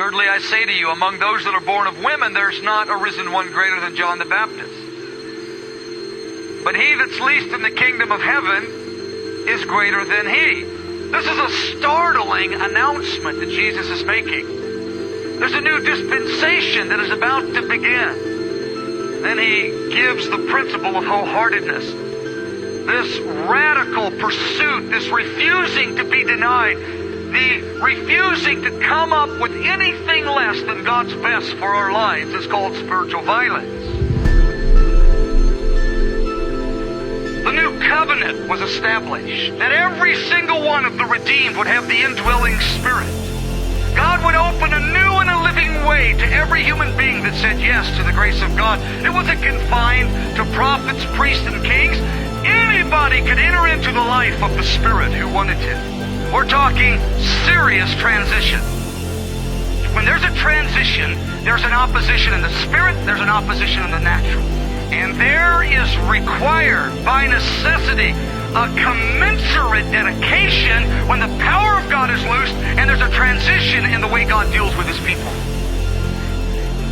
Assuredly I say to you, among those that are born of women, there's not arisen one greater than John the Baptist. But he that's least in the kingdom of heaven is greater than he. This is a startling announcement that Jesus is making. There's a new dispensation that is about to begin. Then he gives the principle of wholeheartedness. This radical pursuit, this refusing to be denied, the refusing to come up with anything less than God's best for our lives is called spiritual violence. The new covenant was established, that every single one of the redeemed would have the indwelling Spirit. God would open a new and a living way to every human being that said yes to the grace of God. It wasn't confined to prophets, priests, and kings. Anybody could enter into the life of the Spirit who wanted to. We're talking serious transition. When there's a transition, there's an opposition in the Spirit, there's an opposition in the natural. And there is required, by necessity, a commensurate dedication when the power of God is loosed and there's a transition in the way God deals with His people.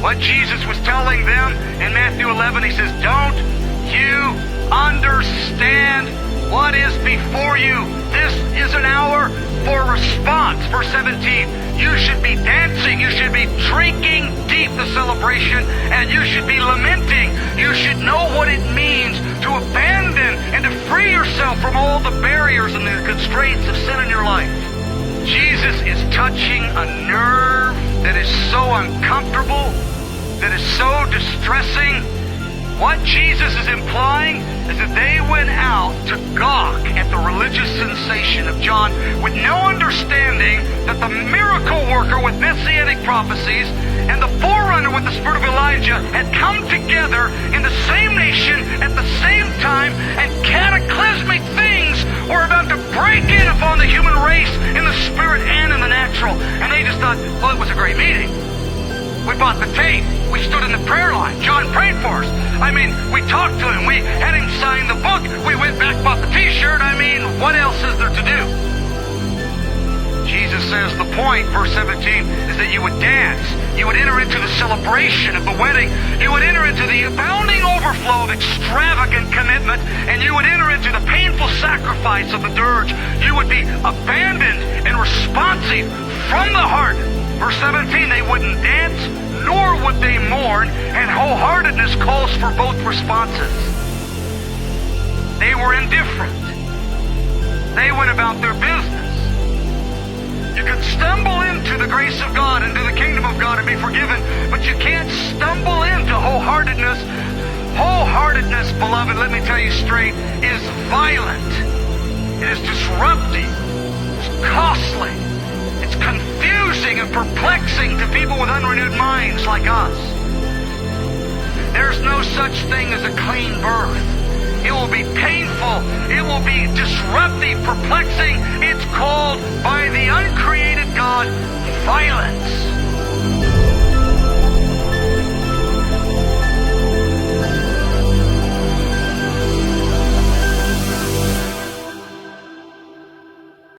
What Jesus was telling them in Matthew 11, He says, don't you understand what is before you? This is an hour for response. Verse 17, you should be dancing, you should be drinking deep the celebration, and you should be lamenting. You should know what it means to abandon and to free yourself from all the barriers and the constraints of sin in your life. Jesus is touching a nerve that is so uncomfortable, that is so distressing. What Jesus is implying is that they went out to gawk at the religious sensation of John with no understanding that the miracle worker with messianic prophecies and the forerunner with the spirit of Elijah had come together in the same nation at the same time, and cataclysmic things were about to break in upon the human race in the spirit and in the natural. And they just thought, well, it was a great meeting. We bought the tape. We stood in the prayer line. John prayed for us. I mean, we talked to him. We had him sign the book. We went back, bought the t-shirt. I mean, what else is there to do? Jesus says the point, verse 17, is that you would dance. You would enter into the celebration of the wedding. You would enter into the abounding overflow of extravagant commitment. And you would enter into the painful sacrifice of the dirge. You would be abandoned and responsive from the heart. Verse 17, they wouldn't dance, nor would they mourn, and wholeheartedness calls for both responses. They were indifferent. They went about their business. You can stumble into the grace of God, into the kingdom of God, and be forgiven, but you can't stumble into wholeheartedness. Wholeheartedness, beloved, let me tell you straight, is violent. It is disruptive. It's costly. It's confusing and perplexing to people with unrenewed minds like us. There's no such thing as a clean birth. It will be painful. It will be disruptive, perplexing. It's called by the uncreated